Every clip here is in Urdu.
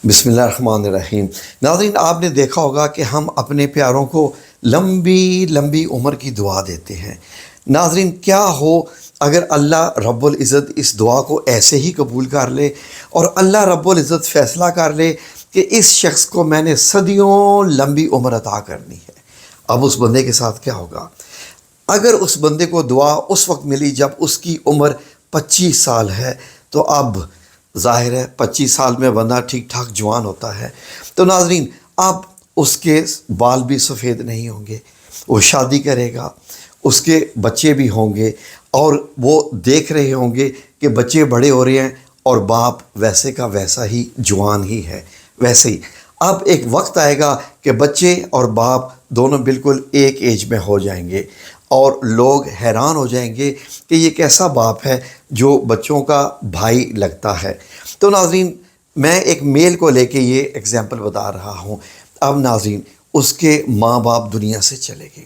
بسم اللہ الرحمن الرحیم۔ ناظرین، آپ نے دیکھا ہوگا کہ ہم اپنے پیاروں کو لمبی لمبی عمر کی دعا دیتے ہیں۔ ناظرین، کیا ہو اگر اللہ رب العزت اس دعا کو ایسے ہی قبول کر لے اور اللہ رب العزت فیصلہ کر لے کہ اس شخص کو میں نے صدیوں لمبی عمر عطا کرنی ہے۔ اب اس بندے کے ساتھ کیا ہوگا؟ اگر اس بندے کو دعا اس وقت ملی جب اس کی عمر 25 سال ہے، تو اب ظاہر ہے 25 سال میں بندہ ٹھیک ٹھاک جوان ہوتا ہے، تو ناظرین اب اس کے بال بھی سفید نہیں ہوں گے، وہ شادی کرے گا، اس کے بچے بھی ہوں گے اور وہ دیکھ رہے ہوں گے کہ بچے بڑے ہو رہے ہیں اور باپ ویسے کا ویسا ہی جوان ہی ہے۔ ویسے ہی اب ایک وقت آئے گا کہ بچے اور باپ دونوں بالکل ایک ایج میں ہو جائیں گے اور لوگ حیران ہو جائیں گے کہ یہ کیسا باپ ہے جو بچوں کا بھائی لگتا ہے۔ تو ناظرین، میں ایک میل کو لے کے یہ ایگزامپل بتا رہا ہوں۔ اب ناظرین، اس کے ماں باپ دنیا سے چلے گئے،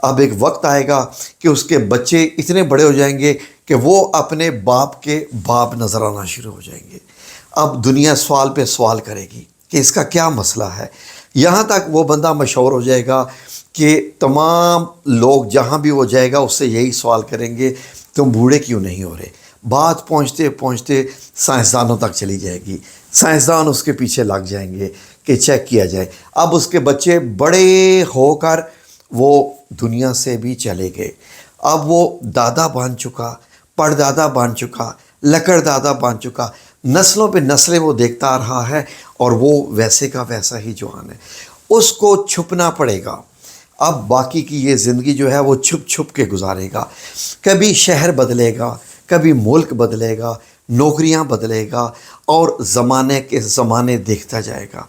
اب ایک وقت آئے گا کہ اس کے بچے اتنے بڑے ہو جائیں گے کہ وہ اپنے باپ کے باپ نظر آنا شروع ہو جائیں گے۔ اب دنیا سوال پہ سوال کرے گی کہ اس کا کیا مسئلہ ہے، یہاں تک وہ بندہ مشہور ہو جائے گا کہ تمام لوگ جہاں بھی وہ جائے گا اس سے یہی سوال کریں گے، تم بوڑھے کیوں نہیں ہو رہے؟ بات پہنچتے پہنچتے سائنسدانوں تک چلی جائے گی، سائنسدان اس کے پیچھے لگ جائیں گے کہ چیک کیا جائے۔ اب اس کے بچے بڑے ہو کر وہ دنیا سے بھی چلے گئے، اب وہ دادا بن چکا، پردادا بن چکا، لکڑ دادا بن چکا، نسلوں پہ نسلیں وہ دیکھتا آ رہا ہے اور وہ ویسے کا ویسا ہی جوان ہے۔ اس کو چھپنا پڑے گا، اب باقی کی یہ زندگی جو ہے وہ چھپ چھپ کے گزارے گا، کبھی شہر بدلے گا، کبھی ملک بدلے گا، نوکریاں بدلے گا اور زمانے کے زمانے دیکھتا جائے گا۔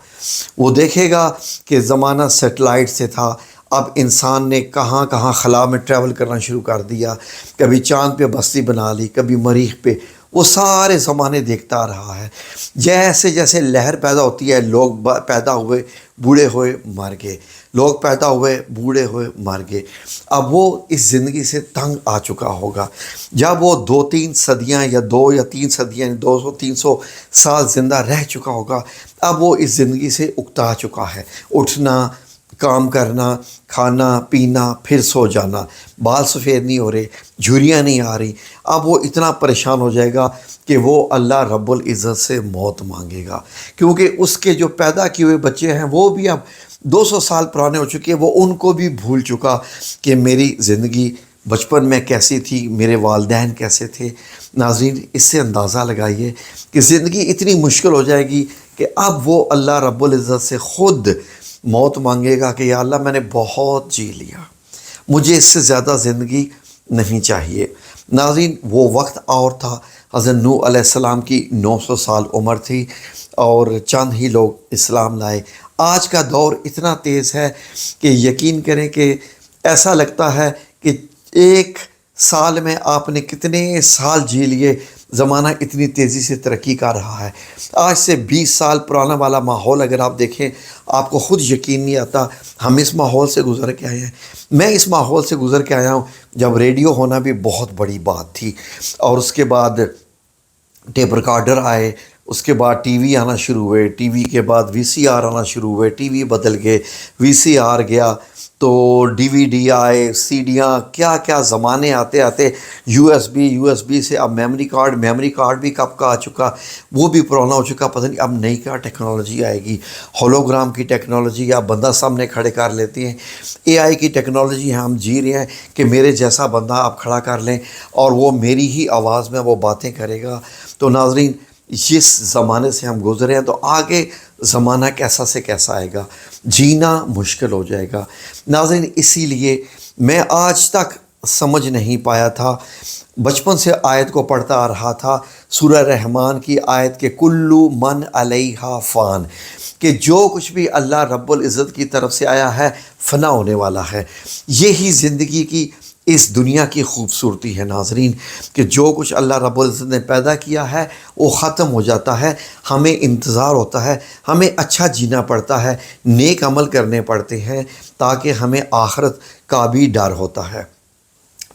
وہ دیکھے گا کہ زمانہ سیٹلائٹ سے تھا، اب انسان نے کہاں کہاں خلا میں ٹریول کرنا شروع کر دیا، کبھی چاند پہ بستی بنا لی، کبھی مریخ پہ، وہ سارے زمانے دیکھتا آ رہا ہے۔ جیسے جیسے لہر پیدا ہوتی ہے، لوگ پیدا ہوئے، بوڑھے ہوئے، مر گئے، لوگ پیدا ہوئے، بوڑھے ہوئے، مر گئے۔ اب وہ اس زندگی سے تنگ آ چکا ہوگا۔ جب وہ 2-3 صدیاں یا 2 یا 3 صدیاں 200-300 سال زندہ رہ چکا ہوگا، اب وہ اس زندگی سے اکتا چکا ہے۔ اٹھنا، کام کرنا، کھانا پینا، پھر سو جانا، بال سفید نہیں ہو رہے، جھریاں نہیں آ رہی، اب وہ اتنا پریشان ہو جائے گا کہ وہ اللہ رب العزت سے موت مانگے گا، کیونکہ اس کے جو پیدا کیے ہوئے بچے ہیں وہ بھی اب 200 سال پرانے ہو چکے ہیں، وہ ان کو بھی بھول چکا کہ میری زندگی بچپن میں کیسی تھی، میرے والدین کیسے تھے۔ ناظرین، اس سے اندازہ لگائیے کہ زندگی اتنی مشکل ہو جائے گی کہ اب وہ اللہ رب العزت سے خود موت مانگے گا کہ یا اللہ میں نے بہت جی لیا، مجھے اس سے زیادہ زندگی نہیں چاہیے۔ ناظرین، وہ وقت اور تھا، حضرت نوح علیہ السلام کی 900 سال عمر تھی اور چند ہی لوگ اسلام لائے۔ آج کا دور اتنا تیز ہے کہ یقین کریں کہ ایسا لگتا ہے کہ ایک سال میں آپ نے کتنے سال جی لیے، زمانہ اتنی تیزی سے ترقی کر رہا ہے۔ آج سے 20 سال پرانا والا ماحول اگر آپ دیکھیں، آپ کو خود یقین نہیں آتا ہم اس ماحول سے گزر کے آئے ہیں۔ میں اس ماحول سے گزر کے آیا ہوں جب ریڈیو ہونا بھی بہت بڑی بات تھی، اور اس کے بعد ٹیپ ریکارڈر آئے، اس کے بعد ٹی وی آنا شروع ہوئے، ٹی وی کے بعد وی سی آر آنا شروع ہوئے، ٹی وی بدل گئے، وی سی آر گیا تو ڈی وی ڈی آئے، سی ڈیاں، کیا کیا زمانے آتے آتے یو ایس بی سے اب میموری کارڈ بھی کب کا آ چکا، وہ بھی پرانا ہو چکا، پتہ نہیں اب نئی کیا ٹیکنالوجی آئے گی، ہولوگرام کی ٹیکنالوجی، یا بندہ سامنے کھڑے کر لیتے ہیں، اے آئی کی ٹیکنالوجی ہم جی رہے ہیں کہ میرے جیسا بندہ آپ کھڑا کر لیں اور وہ میری ہی آواز میں وہ باتیں کرے گا۔ تو ناظرین، جس زمانے سے ہم گزرے ہیں تو آگے زمانہ کیسا سے کیسا آئے گا، جینا مشکل ہو جائے گا۔ ناظرین، اسی لیے میں آج تک سمجھ نہیں پایا تھا، بچپن سے آیت کو پڑھتا آ رہا تھا، سورہ رحمان کی آیت کہ کلو من علیہا فان، کہ جو کچھ بھی اللہ رب العزت کی طرف سے آیا ہے فنا ہونے والا ہے۔ یہی زندگی کی اس دنیا کی خوبصورتی ہے ناظرین، کہ جو کچھ اللہ رب العزت نے پیدا کیا ہے وہ ختم ہو جاتا ہے، ہمیں انتظار ہوتا ہے، ہمیں اچھا جینا پڑتا ہے، نیک عمل کرنے پڑتے ہیں تاکہ ہمیں آخرت کا بھی ڈر ہوتا ہے۔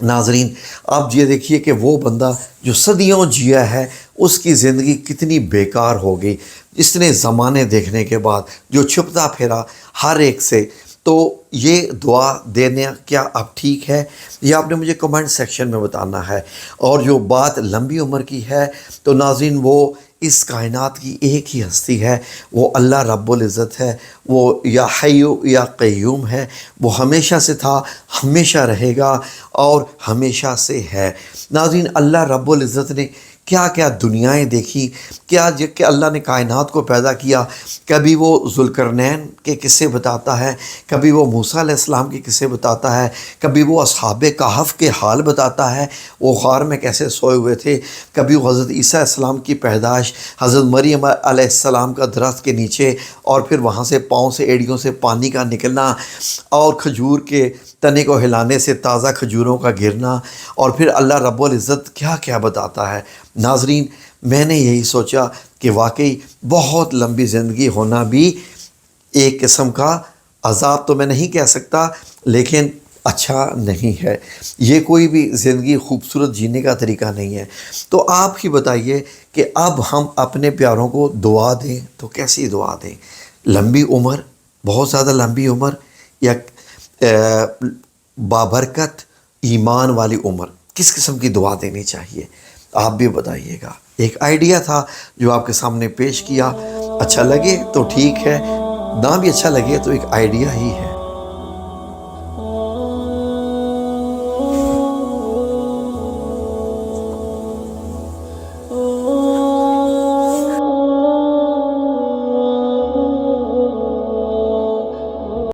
ناظرین آپ یہ دیکھیے کہ وہ بندہ جو صدیوں جیا ہے اس کی زندگی کتنی بیکار ہو گئی، جس نے زمانے دیکھنے کے بعد جو چھپتا پھرا ہر ایک سے۔ تو یہ دعا دینا کیا اب ٹھیک ہے؟ یہ آپ نے مجھے کمنٹ سیکشن میں بتانا ہے۔ اور جو بات لمبی عمر کی ہے تو ناظرین وہ اس کائنات کی ایک ہی ہستی ہے، وہ اللہ رب العزت ہے، وہ یا حی یا قیوم ہے، وہ ہمیشہ سے تھا، ہمیشہ رہے گا اور ہمیشہ سے ہے۔ ناظرین اللہ رب العزت نے کیا کیا دنیایں دیکھی، کیا کہ اللہ نے کائنات کو پیدا کیا۔ کبھی وہ ذوالقرنین کے قصے بتاتا ہے، کبھی وہ موسیٰ علیہ السلام کے قصے بتاتا ہے، کبھی وہ اصحاب کہف کے حال بتاتا ہے، وہ غار میں کیسے سوئے ہوئے تھے، کبھی وہ حضرت عیسیٰ علیہ السلام کی پیدائش، حضرت مریم علیہ السلام کا درخت کے نیچے اور پھر وہاں سے پاؤں سے ایڑیوں سے پانی کا نکلنا اور کھجور کے تنے کو ہلانے سے تازہ کھجوروں کا گرنا، اور پھر اللہ رب العزت کیا کیا بتاتا ہے۔ ناظرین میں نے یہی سوچا کہ واقعی بہت لمبی زندگی ہونا بھی ایک قسم کا عذاب تو میں نہیں کہہ سکتا، لیکن اچھا نہیں ہے، یہ کوئی بھی زندگی خوبصورت جینے کا طریقہ نہیں ہے۔ تو آپ ہی بتائیے کہ اب ہم اپنے پیاروں کو دعا دیں تو کیسی دعا دیں؟ لمبی عمر، بہت زیادہ لمبی عمر، یا بابرکت ایمان والی عمر؟ کس قسم کی دعا دینی چاہیے؟ آپ بھی بتائیے گا۔ ایک آئیڈیا تھا جو آپ کے سامنے پیش کیا، اچھا لگے تو ٹھیک ہے، نہ بھی اچھا لگے تو ایک آئیڈیا ہی ہے۔